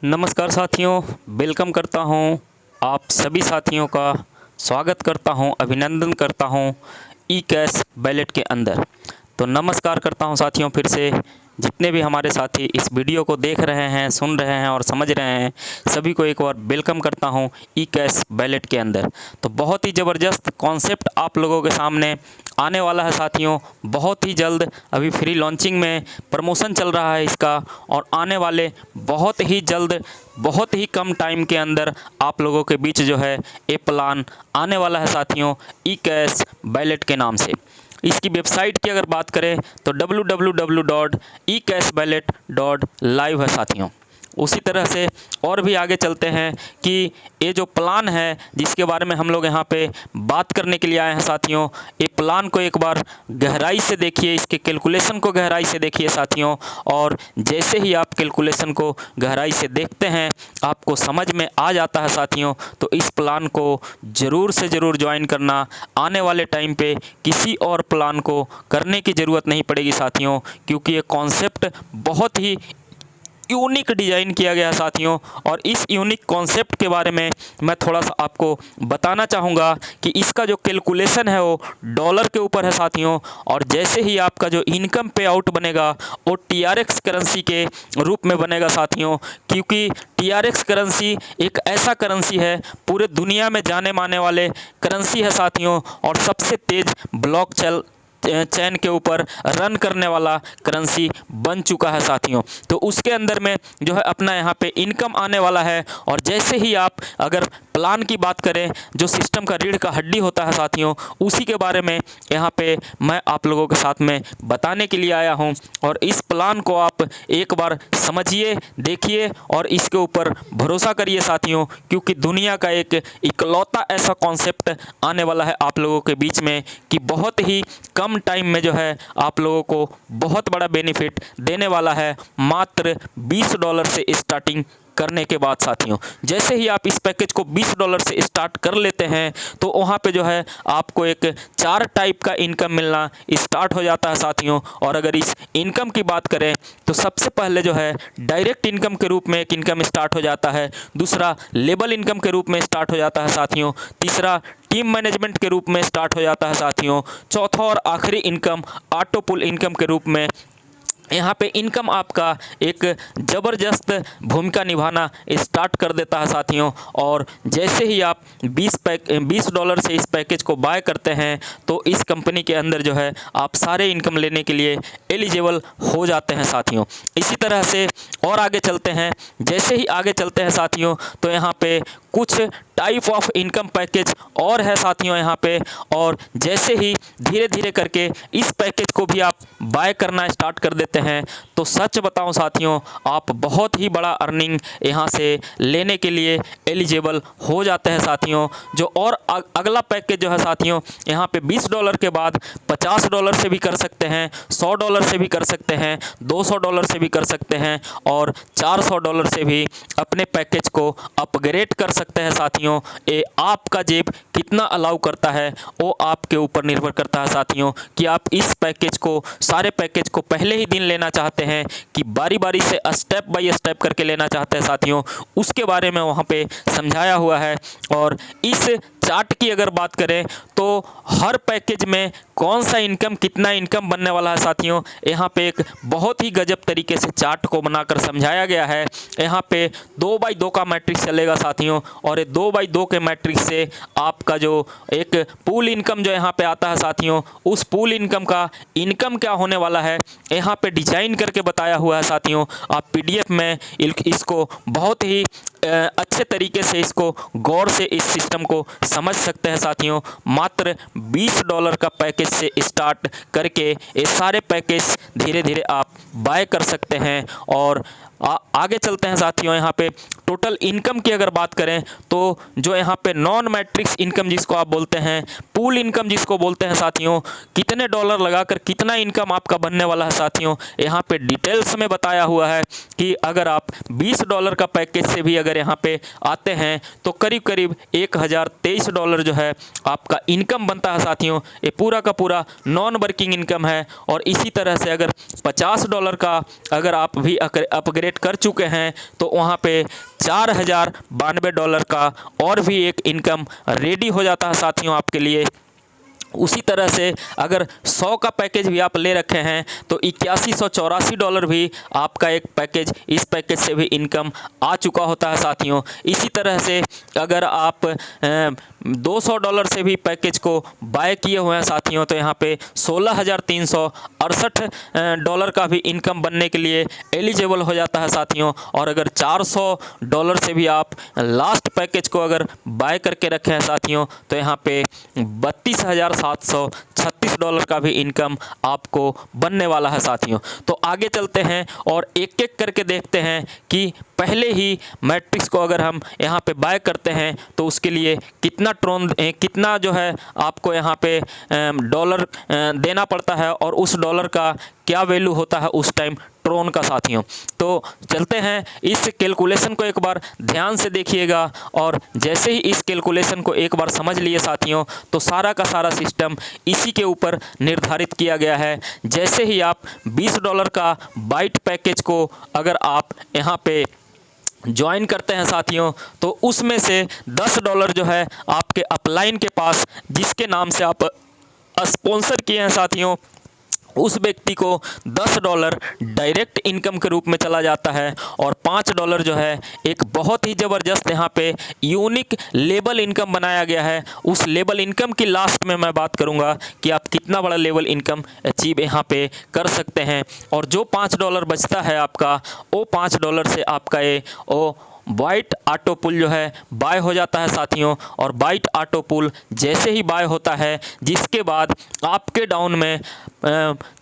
नमस्कार साथियों, वेलकम करता हूं आप सभी साथियों का। स्वागत करता हूं, अभिनंदन करता हूं ई कैश वैलेट के अंदर। तो नमस्कार करता हूं साथियों, फिर से जितने भी हमारे साथी इस वीडियो को देख रहे हैं, सुन रहे हैं और समझ रहे हैं, सभी को एक बार वेलकम करता हूं ई कैश वैलेट के अंदर। तो बहुत ही ज़बरदस्त कॉन्सेप्ट आप लोगों के सामने आने वाला है साथियों, बहुत ही जल्द। अभी फ्री लॉन्चिंग में प्रमोशन चल रहा है इसका, और आने वाले बहुत ही जल्द, बहुत ही कम टाइम के अंदर आप लोगों के बीच जो है ये प्लान आने वाला है साथियों, ई कैश वैलेट के नाम से। इसकी वेबसाइट की अगर बात करें तो www.ecashwallet.live है साथियों। उसी तरह से और भी आगे चलते हैं कि ये जो प्लान है जिसके बारे में हम लोग यहाँ पे बात करने के लिए आए हैं साथियों, ये प्लान को एक बार गहराई से देखिए, इसके कैलकुलेशन को गहराई से देखिए साथियों। और जैसे ही आप कैलकुलेशन को गहराई से देखते हैं, आपको समझ में आ जाता है साथियों, तो इस प्लान को ज़रूर से ज़रूर ज्वाइन करना। आने वाले टाइम पे किसी और प्लान को करने की ज़रूरत नहीं पड़ेगी साथियों, क्योंकि ये कॉन्सेप्ट बहुत ही यूनिक डिज़ाइन किया गया है साथियों। और इस यूनिक कॉन्सेप्ट के बारे में मैं थोड़ा सा आपको बताना चाहूँगा कि इसका जो कैलकुलेशन है वो डॉलर के ऊपर है साथियों। और जैसे ही आपका जो इनकम पे आउट बनेगा वो टीआरएक्स करेंसी के रूप में बनेगा साथियों, क्योंकि टीआरएक्स करेंसी एक ऐसा करेंसी है, पूरे दुनिया में जाने माने वाले करेंसी है साथियों, और सबसे तेज़ ब्लॉक चैन के ऊपर रन करने वाला करेंसी बन चुका है साथियों। तो उसके अंदर में जो है अपना यहाँ पे इनकम आने वाला है। और जैसे ही आप अगर प्लान की बात करें, जो सिस्टम का रीढ़ का हड्डी होता है साथियों, उसी के बारे में यहाँ पे मैं आप लोगों के साथ में बताने के लिए आया हूँ। और इस प्लान को आप एक बार समझिए, देखिए और इसके ऊपर भरोसा करिए साथियों, क्योंकि दुनिया का एक इकलौता ऐसा कॉन्सेप्ट आने वाला है आप लोगों के बीच में कि बहुत ही कम टाइम में जो है आप लोगों को बहुत बड़ा बेनिफिट देने वाला है, मात्र $20 से स्टार्टिंग करने के बाद साथियों। जैसे ही आप इस पैकेज को $20 से स्टार्ट कर लेते हैं, तो वहाँ पे जो है आपको एक 4 टाइप का इनकम मिलना स्टार्ट हो जाता है साथियों। और अगर इस इनकम की बात करें तो सबसे पहले जो है डायरेक्ट इनकम के रूप में एक इनकम स्टार्ट हो जाता है, दूसरा लेबल इनकम के रूप में स्टार्ट हो जाता है साथियों, तीसरा टीम मैनेजमेंट के रूप में स्टार्ट हो जाता है साथियों, चौथा और आखिरी इनकम ऑटो पुल इनकम के रूप में। यहाँ पे इनकम आपका एक ज़बरदस्त भूमिका निभाना स्टार्ट कर देता है साथियों। और जैसे ही आप $20 से इस पैकेज को बाय करते हैं, तो इस कंपनी के अंदर जो है आप सारे इनकम लेने के लिए एलिजिबल हो जाते हैं साथियों। इसी तरह से और आगे चलते हैं। जैसे ही आगे चलते हैं साथियों, तो यहाँ पे कुछ टाइप ऑफ इनकम पैकेज और है साथियों यहाँ पे। और जैसे ही धीरे धीरे करके इस पैकेज को भी आप बाय करना स्टार्ट कर देते हैं, तो सच बताऊं साथियों, आप बहुत ही बड़ा अर्निंग यहाँ से लेने के लिए एलिजिबल हो जाते हैं साथियों। जो और अगला पैकेज जो है साथियों, यहाँ पे $20 के बाद $50 से भी कर सकते हैं, $100 से भी कर सकते हैं, $200 से भी कर सकते हैं, और $400 से भी अपने पैकेज को अपग्रेड कर सकते हैं साथियों। ये आपका जेब कितना अलाउ करता है वो आपके ऊपर निर्भर करता है साथियों, कि आप इस पैकेज को, सारे पैकेज को पहले ही दिन लेना चाहते हैं कि बारी बारी से स्टेप बाय स्टेप करके लेना चाहते हैं साथियों। उसके बारे में वहाँ पे समझाया हुआ है। और इस चार्ट की अगर बात करें तो हर पैकेज में कौन सा इनकम, कितना इनकम बनने वाला है साथियों, यहाँ पे एक बहुत ही गजब तरीके से चार्ट को बनाकर समझाया गया है। यहाँ पे 2x2 का मैट्रिक्स चलेगा साथियों, और ये 2x2 के मैट्रिक्स से आपका जो एक पूल इनकम जो यहाँ पे आता है साथियों, उस पूल इनकम का इनकम क्या होने वाला है यहाँ पे डिजाइन करके बताया हुआ है साथियों। आप PDF में इसको बहुत ही अच्छे तरीके से, इसको गौर से इस सिस्टम को समझ सकते हैं साथियों। मात्र $20 का पैकेज से स्टार्ट करके ये सारे पैकेज धीरे धीरे आप बाय कर सकते हैं। और आगे चलते हैं साथियों। यहाँ पे टोटल इनकम की अगर बात करें तो जो यहाँ पे नॉन मैट्रिक्स इनकम जिसको आप बोलते हैं, पूल इनकम जिसको बोलते हैं साथियों, कितने डॉलर लगाकर कितना इनकम आपका बनने वाला है साथियों, यहाँ पे डिटेल्स में बताया हुआ है कि अगर आप $20 का पैकेज से भी अगर यहाँ पे आते हैं तो करीब करीब $1023 जो है आपका इनकम बनता है साथियों। ये पूरा का पूरा नॉन वर्किंग इनकम है। और इसी तरह से अगर $50 का अगर आप भी अपग्रेड जनरेट कर चुके हैं तो वहाँ पे $4092 का और भी एक इनकम रेडी हो जाता है साथियों आपके लिए। उसी तरह से अगर 100 का पैकेज भी आप ले रखे हैं तो $8184 भी आपका एक पैकेज, इस पैकेज से भी इनकम आ चुका होता है साथियों। इसी तरह से अगर आप $200 से भी पैकेज को बाय किए हुए हैं साथियों तो यहाँ पे $16,368 का भी इनकम बनने के लिए एलिजिबल हो जाता है साथियों। और अगर $400 से भी आप लास्ट पैकेज को अगर बाय करके रखे हैं साथियों तो यहाँ पे $32,736 का भी इनकम आपको बनने वाला है साथियों। तो आगे चलते हैं और एक एक करके देखते हैं कि पहले ही मैट्रिक्स को अगर हम यहाँ पे बाय करते हैं तो उसके लिए कितना जो है आपको यहाँ पे डॉलर देना पड़ता है और उस डॉलर का क्या वैल्यू होता है उस टाइम ट्रोन का साथियों। तो चलते हैं, इस कैलकुलेशन को एक बार ध्यान से देखिएगा और जैसे ही इस कैलकुलेशन को एक बार समझ लिए साथियों तो सारा का सारा सिस्टम इसी के ऊपर निर्धारित किया गया है। जैसे ही आप $20 का बाइट पैकेज को अगर आप यहाँ पे ज्वाइन करते हैं साथियों तो उसमें से $10 जो है आपके अपलाइन के पास, जिसके नाम से आप स्पॉन्सर किए हैं साथियों, उस व्यक्ति को $10 डायरेक्ट इनकम के रूप में चला जाता है और $5 जो है एक बहुत ही ज़बरदस्त यहाँ पे यूनिक लेबल इनकम बनाया गया है। उस लेबल इनकम की लास्ट में मैं बात करूँगा कि आप कितना बड़ा लेवल इनकम अचीव यहाँ पे कर सकते हैं। और जो $5 बचता है आपका, वो $5 से आपका ये बाइट ऑटो पुल जो है बाय हो जाता है साथियों। और बाइट ऑटो पुल जैसे ही बाय होता है, जिसके बाद आपके डाउन में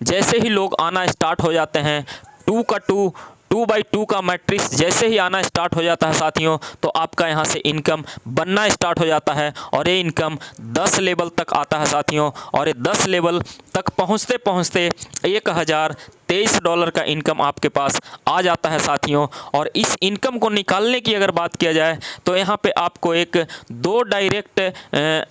जैसे ही लोग आना स्टार्ट हो जाते हैं, 2x2 का मैट्रिक्स जैसे ही आना स्टार्ट हो जाता है साथियों तो आपका यहाँ से इनकम बनना स्टार्ट हो जाता है। और ये इनकम 10 लेवल तक आता है साथियों। और ये 10 लेवल तक पहुँचते पहुँचते $1023 का इनकम आपके पास आ जाता है साथियों। और इस इनकम को निकालने की अगर बात किया जाए तो यहाँ पे आपको एक 2 डायरेक्ट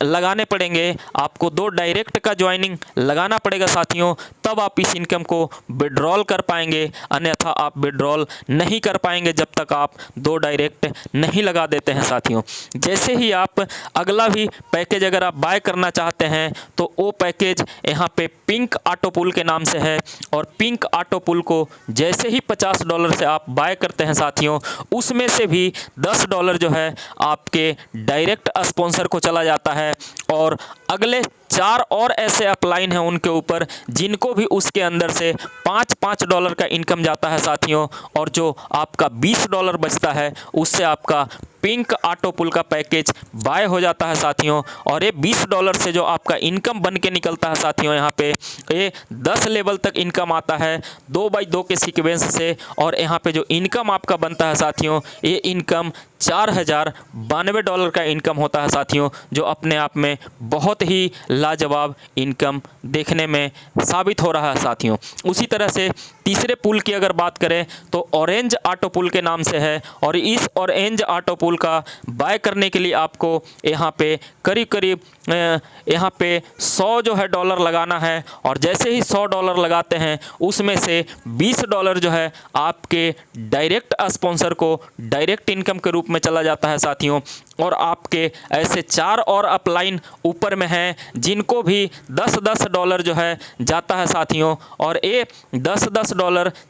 लगाने पड़ेंगे, आपको 2 डायरेक्ट का ज्वाइनिंग लगाना पड़ेगा साथियों, तब आप इस इनकम को विड्रॉल कर पाएंगे। अन्यथा आप विड्रॉल नहीं कर पाएंगे जब तक आप 2 डायरेक्ट नहीं लगा देते हैं साथियों। जैसे ही आप अगला भी पैकेज अगर आप बाय करना चाहते हैं तो वो पैकेज यहाँ पे पिंक ऑटो पुल के नाम से है। और पिंक ऑटो पुल को जैसे ही $50 से आप बाय करते हैं साथियों, उसमें से भी $10 जो है आपके डायरेक्ट स्पॉन्सर को चला जाता है। और अगले 4 और ऐसे अपलाइन हैं उनके ऊपर जिनको भी उसके अंदर से $5 का इनकम जाता है साथियों। और जो आपका $20 बचता है उससे आपका पिंक ऑटो पुल का पैकेज बाय हो जाता है साथियों। और ये $20 से जो आपका इनकम बन के निकलता है साथियों, यहाँ पे ये 10 लेवल तक इनकम आता है 2x2 के सीक्वेंस से। और यहाँ पे जो इनकम आपका बनता है साथियों, ये इनकम $4092 का इनकम होता है साथियों, जो अपने आप में बहुत ही लाजवाब इनकम देखने में साबित हो रहा है साथियों। उसी तरह से तीसरे पुल की अगर बात करें तो ऑरेंज ऑटो पुल के नाम से है। और इस ऑरेंज ऑटो पुल का बाय करने के लिए आपको यहाँ पे करीब यहाँ पे 100 जो है डॉलर लगाना है। और जैसे ही $100 लगाते हैं उसमें से $20 जो है आपके डायरेक्ट स्पॉन्सर को डायरेक्ट इनकम के रूप में चला जाता है साथियों। और आपके ऐसे 4 और अपलाइन ऊपर में हैं जिनको भी $10 जो है जाता है साथियों। और ये $10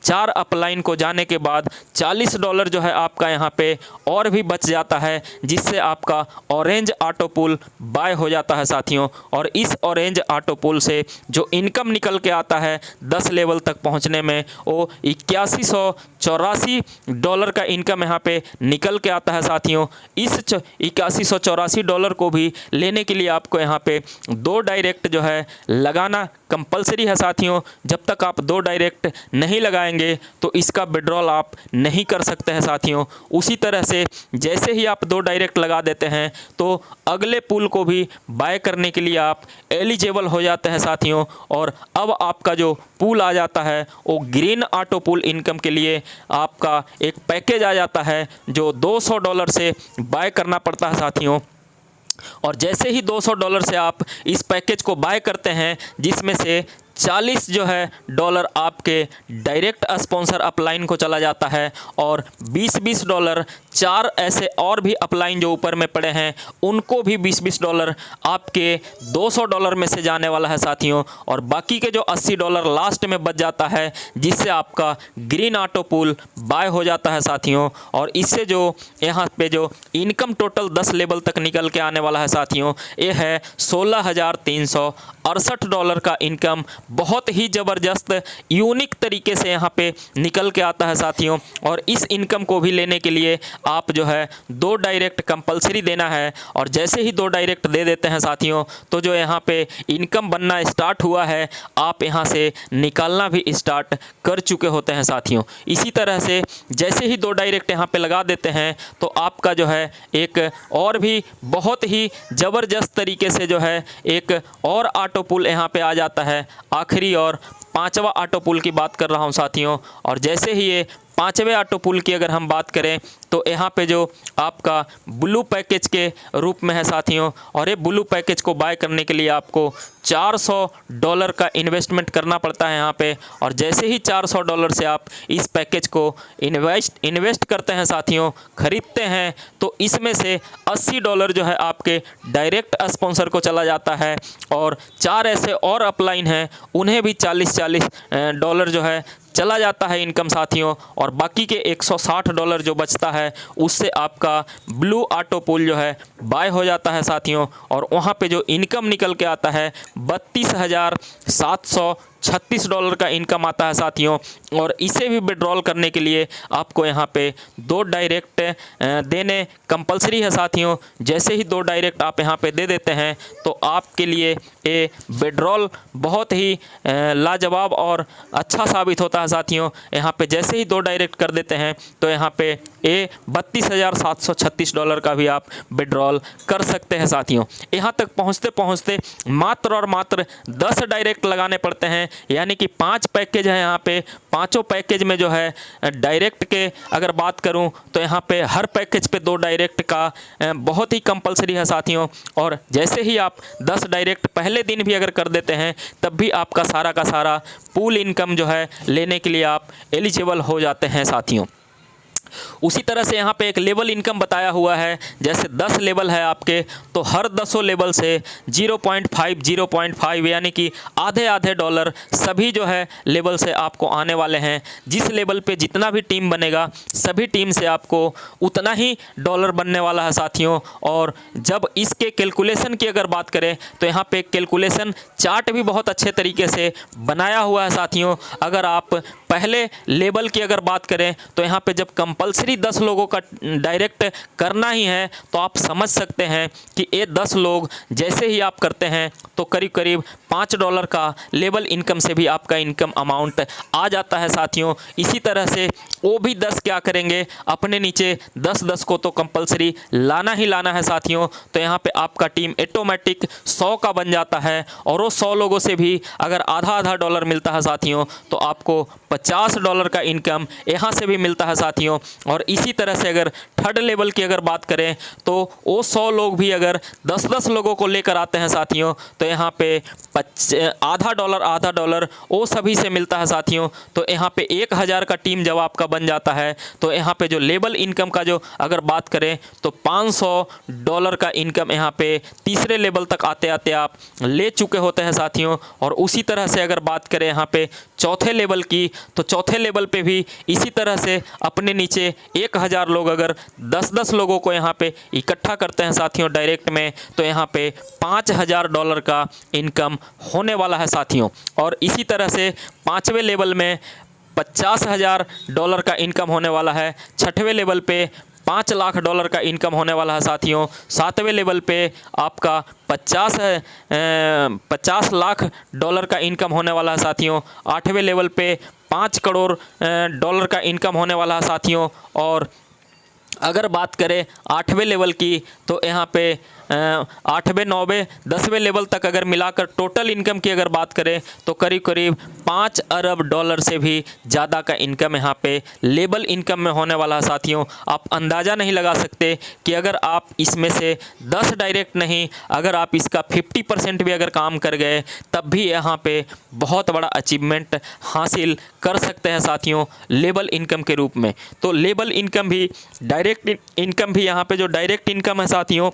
4 अपलाइन को जाने के बाद $40 जो है आपका यहाँ पे और भी बच जाता है, जिससे आपका ऑरेंज ऑटो पुल बाय हो जाता है साथियों। और इस ऑरेंज ऑटो पुल से जो इनकम निकल के आता है 10 लेवल तक पहुँचने में, वो $8184 का इनकम यहाँ पे निकल के आता है साथियों। इस $8184 को भी लेने के लिए आपको यहाँ पे 2 डायरेक्ट जो है लगाना कंपलसरी है साथियों। जब तक आप 2 डायरेक्ट नहीं लगाएंगे तो इसका विड्रॉल आप नहीं कर सकते हैं साथियों। उसी तरह से जैसे ही आप 2 डायरेक्ट लगा देते हैं तो अगले पुल को भी बाय करने के लिए आप एलिजिबल हो जाते हैं साथियों। और अब आपका जो पुल आ जाता है वो ग्रीन ऑटो पुल इनकम के लिए आपका एक पैकेज आ जाता है जो $200 से बाय करना पड़ता है साथियों। और जैसे ही $200 से आप इस पैकेज को बाय करते हैं, जिसमें से 40 जो है डॉलर आपके डायरेक्ट स्पॉन्सर अपलाइन को चला जाता है और 20-20 डॉलर 4 ऐसे और भी अपलाइन जो ऊपर में पड़े हैं उनको भी 20-20 डॉलर आपके 200 डॉलर में से जाने वाला है साथियों। और बाकी के जो 80 डॉलर लास्ट में बच जाता है जिससे आपका ग्रीन ऑटो पूल बाय हो जाता है साथियों। और इससे जो यहाँ पे जो इनकम टोटल 10 लेवल तक निकल के आने वाला है साथियों, ये है 16,368 डॉलर का इनकम। बहुत ही ज़बरदस्त यूनिक तरीके से यहाँ पे निकल के आता है साथियों। और इस इनकम को भी लेने के लिए आप जो है 2 डायरेक्ट कंपलसरी देना है और जैसे ही 2 डायरेक्ट दे देते हैं साथियों तो जो यहाँ पे इनकम बनना स्टार्ट हुआ है आप यहाँ से निकालना भी स्टार्ट कर चुके होते हैं साथियों। इसी तरह से जैसे ही 2 डायरेक्ट यहाँ पे लगा देते हैं तो आपका जो है एक और भी बहुत ही ज़बरदस्त तरीके से जो है एक और ऑटो पुल यहाँ पे आ जाता है। आखिरी और 5वां ऑटो पुल की बात कर रहा हूँ साथियों। और जैसे ही ये 5वें ऑटो पुल की अगर हम बात करें तो यहाँ पे जो आपका ब्लू पैकेज के रूप में है साथियों। और ये ब्लू पैकेज को बाय करने के लिए आपको 400 डॉलर का इन्वेस्टमेंट करना पड़ता है यहाँ पे। और जैसे ही 400 डॉलर से आप इस पैकेज को इन्वेस्ट करते हैं साथियों, खरीदते हैं, तो इसमें से 80 डॉलर जो है आपके डायरेक्ट स्पॉन्सर को चला जाता है। और 4 ऐसे और अपलाइन हैं उन्हें भी 40-40 डॉलर जो है चला जाता है इनकम साथियों। और बाकी के 160 डॉलर जो बचता है उससे आपका ब्लू ऑटो पूल जो है बाय हो जाता है साथियों। और वहाँ पे जो इनकम निकल के आता है 32,736 डॉलर का इनकम आता है साथियों। और इसे भी विड्रॉल करने के लिए आपको यहाँ पे 2 डायरेक्ट देने कंपलसरी है साथियों। जैसे ही 2 डायरेक्ट आप यहाँ पे दे देते हैं तो आपके लिए ये विड्रॉल बहुत ही लाजवाब और अच्छा साबित होता है साथियों। यहाँ पे जैसे ही 2 डायरेक्ट कर देते हैं तो यहाँ पे ये 32,736 डॉलर का भी आप विड्रॉल कर सकते हैं साथियों। यहाँ तक पहुँचते पहुँचते मात्र और मात्र 10 डायरेक्ट लगाने पड़ते हैं, यानी कि 5 पैकेज है यहाँ पे। 5 पैकेज में जो है डायरेक्ट के अगर बात करूँ तो यहाँ पे हर पैकेज पे 2 डायरेक्ट का बहुत ही कंपलसरी है साथियों। और जैसे ही आप 10 डायरेक्ट पहले दिन भी अगर कर देते हैं तब भी आपका सारा का सारा पूल इनकम जो है लेने के लिए आप एलिजिबल हो जाते हैं साथियों। उसी तरह से यहाँ पे एक लेवल इनकम बताया हुआ है। जैसे 10 लेवल है आपके तो हर 10 लेवल से 0.5 यानी कि आधे डॉलर सभी जो है लेवल से आपको आने वाले हैं। जिस लेवल पे जितना भी टीम बनेगा सभी टीम से आपको उतना ही डॉलर बनने वाला है साथियों। और जब इसके कैलकुलेशन की अगर बात करें तो यहाँ पे कैलकुलेशन चार्ट भी बहुत अच्छे तरीके से बनाया हुआ है साथियों। अगर आप पहले लेवल की अगर बात करें तो यहाँ पे जब कंपलसरी 10 लोगों का डायरेक्ट करना ही है तो आप समझ सकते हैं कि ये 10 लोग जैसे ही आप करते हैं तो करीब करीब $5 का लेवल इनकम से भी आपका इनकम अमाउंट आ जाता है साथियों। इसी तरह से वो भी 10 क्या करेंगे, अपने नीचे 10 को तो कंपलसरी लाना ही लाना है साथियों। तो यहाँ पे आपका टीम ऑटोमेटिक 100 का बन जाता है। और वो 100 लोगों से भी अगर आधा डॉलर मिलता है साथियों तो आपको $50 का इनकम यहाँ से भी मिलता है साथियों। और इसी तरह से अगर थर्ड लेवल की अगर बात करें तो वो 100 लोग भी अगर 10 लोगों को लेकर आते हैं साथियों तो यहाँ पे आधा डॉलर वो सभी से मिलता है साथियों। तो यहाँ पे 1000 का टीम जब आपका बन जाता है तो यहाँ पे जो लेवल इनकम का जो अगर बात करें तो $500 का इनकम यहाँ पे तीसरे लेवल तक आते आते आप ले चुके होते हैं साथियों। और उसी तरह से अगर बात करें यहाँ पे चौथे लेवल की तो चौथे लेवल पे भी इसी तरह से अपने नीचे 1000 लोग अगर 10 लोगों को यहाँ पे इकट्ठा करते हैं साथियों डायरेक्ट में तो यहाँ पे $5000 का इनकम होने वाला है साथियों। और इसी तरह से 5वें लेवल में $50,000 का इनकम होने वाला है। 6वें लेवल पे $5 लाख का इनकम होने वाला है साथियों। 7वें लेवल पे आपका 50 लाख डॉलर का इनकम होने वाला है साथियों। 8वें लेवल पे $5 करोड़ का इनकम होने वाला है साथियों। और अगर बात करें 8वें लेवल की तो यहाँ पे 8वें 9वें 10वें लेवल तक अगर मिलाकर टोटल इनकम की अगर बात करें तो करीब करीब 5 अरब डॉलर से भी ज़्यादा का इनकम यहाँ पे लेबल इनकम में होने वाला है साथियों। आप अंदाज़ा नहीं लगा सकते कि अगर आप इसमें से 10 डायरेक्ट नहीं, अगर आप इसका 50% भी अगर काम कर गए तब भी यहाँ पे बहुत बड़ा अचीवमेंट हासिल कर सकते हैं साथियों लेबल इनकम के रूप में। तो लेबल इनकम भी, डायरेक्ट इनकम भी, यहाँ पे जो डायरेक्ट इनकम है साथियों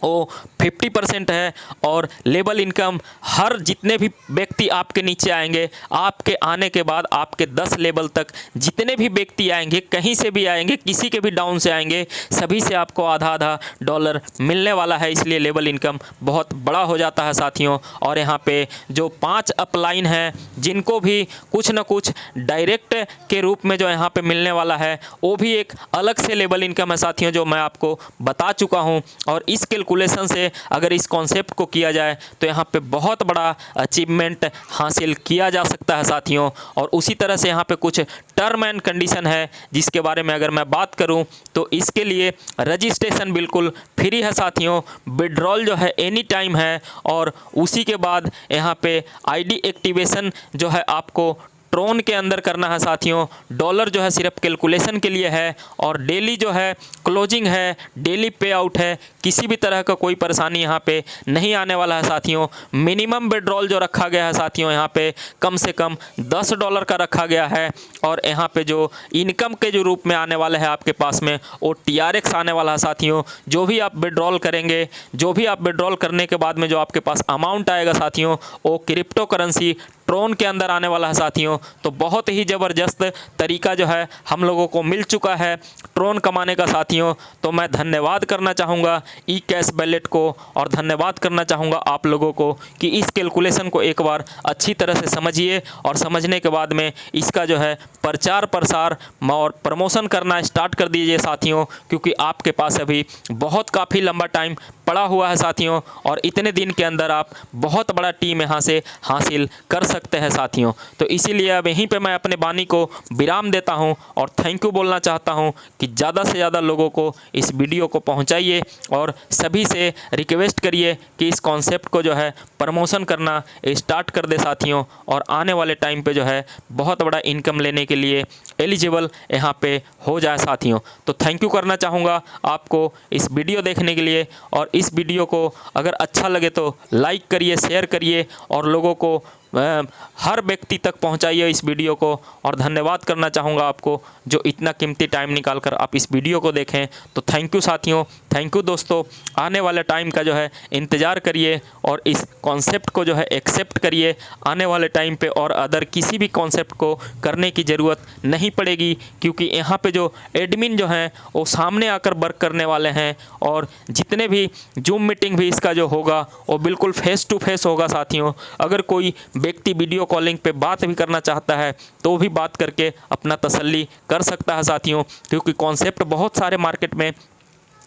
वो 50% है, और लेबल इनकम हर जितने भी व्यक्ति आपके नीचे आएंगे, आपके आने के बाद आपके 10 लेवल तक जितने भी व्यक्ति आएंगे, कहीं से भी आएंगे, किसी के भी डाउन से आएंगे, सभी से आपको आधा आधा डॉलर मिलने वाला है। इसलिए लेबल इनकम बहुत बड़ा हो जाता है साथियों। और यहाँ पे जो 5 अपलाइन हैं जिनको भी कुछ ना कुछ डायरेक्ट के रूप में जो यहाँ पे मिलने वाला है, वो भी एक अलग से लेबल इनकम है साथियों जो मैं आपको बता चुका हूँ। और इस कैलकुलेशन से अगर इस कॉन्सेप्ट को किया जाए तो यहाँ पे बहुत बड़ा अचीवमेंट हासिल किया जा सकता है साथियों। और उसी तरह से यहाँ पे कुछ टर्म एंड कंडीशन है जिसके बारे में अगर मैं बात करूँ तो इसके लिए रजिस्ट्रेशन बिल्कुल फ्री है साथियों, विड्रॉल जो है एनी टाइम है, और उसी के बाद यहाँ पे आईडी एक्टिवेशन जो है आपको ट्रोन के अंदर करना है साथियों। डॉलर जो है सिर्फ कैलकुलेशन के लिए है, और डेली जो है क्लोजिंग है, डेली पे आउट है, किसी भी तरह का कोई परेशानी यहाँ पे नहीं आने वाला है साथियों। मिनिमम विड्रॉल जो रखा गया है साथियों यहाँ पे कम से कम $10 का रखा गया है। और यहाँ पे जो इनकम के जो रूप में आने वाले हैं आपके पास में वो TRX आने वाला है साथियों। जो भी आप विड्रॉल करेंगे, जो भी आप विड्रॉल करने के बाद में जो आपके पास अमाउंट आएगा साथियों, वो क्रिप्टो करेंसी ट्रोन के अंदर आने वाला है साथियों। तो बहुत ही ज़बरदस्त तरीका जो है हम लोगों को मिल चुका है ट्रोन कमाने का साथियों। तो मैं धन्यवाद करना चाहूँगा ई कैश वैलेट को, और धन्यवाद करना चाहूँगा आप लोगों को कि इस कैलकुलेशन को एक बार अच्छी तरह से समझिए, और समझने के बाद में इसका जो है प्रचार प्रसार और प्रमोशन करना स्टार्ट कर दीजिए साथियों, क्योंकि आपके पास अभी बहुत काफ़ी लंबा टाइम पड़ा हुआ है साथियों, और इतने दिन के अंदर आप बहुत बड़ा टीम यहाँ से हासिल कर सकते हैं साथियों। तो इसीलिए अब यहीं पे मैं अपने वाणी को विराम देता हूँ और थैंक यू बोलना चाहता हूँ कि ज़्यादा से ज़्यादा लोगों को इस वीडियो को पहुँचाइए, और सभी से रिक्वेस्ट करिए कि इस कॉन्सेप्ट को जो है प्रमोशन करना स्टार्ट कर दे साथियों, और आने वाले टाइम पे जो है बहुत बड़ा इनकम लेने के लिए एलिजिबल यहाँ पे हो जाए साथियों। तो थैंक यू करना चाहूँगा आपको इस वीडियो देखने के लिए, और इस वीडियो को अगर अच्छा लगे तो लाइक करिए, शेयर करिए, और लोगों को हर व्यक्ति तक पहुंचाइए इस वीडियो को। और धन्यवाद करना चाहूँगा आपको जो इतना कीमती टाइम निकालकर आप इस वीडियो को देखें। तो थैंक यू साथियों, थैंक यू दोस्तों। आने वाले टाइम का जो है इंतज़ार करिए, और इस कॉन्सेप्ट को जो है एक्सेप्ट करिए आने वाले टाइम पे, और अदर किसी भी कॉन्सेप्ट को करने की ज़रूरत नहीं पड़ेगी, क्योंकि यहाँ पे जो एडमिन जो हैं वो सामने आकर वर्क करने वाले हैं, और जितने भी जूम मीटिंग भी इसका जो होगा वो बिल्कुल फेस टू फेस होगा साथियों। अगर कोई व्यक्ति वीडियो कॉलिंग पे बात भी करना चाहता है तो भी बात करके अपना तसल्ली कर सकता है साथियों, क्योंकि कॉन्सेप्ट बहुत सारे मार्केट में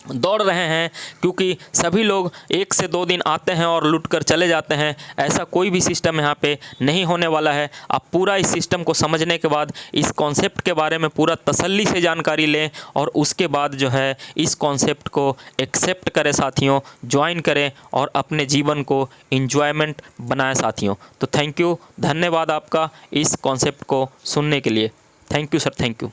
दौड़ रहे हैं, क्योंकि सभी लोग 1 से 2 दिन आते हैं और लूट कर चले जाते हैं। ऐसा कोई भी सिस्टम यहाँ पे नहीं होने वाला है। आप पूरा इस सिस्टम को समझने के बाद इस कॉन्सेप्ट के बारे में पूरा तसल्ली से जानकारी लें, और उसके बाद जो है इस कॉन्सेप्ट को एक्सेप्ट करें साथियों, ज्वाइन करें, और अपने जीवन को इंजॉयमेंट बनाएं साथियों। तो थैंक यू, धन्यवाद आपका इस कॉन्सेप्ट को सुनने के लिए। Thank you sir, thank you.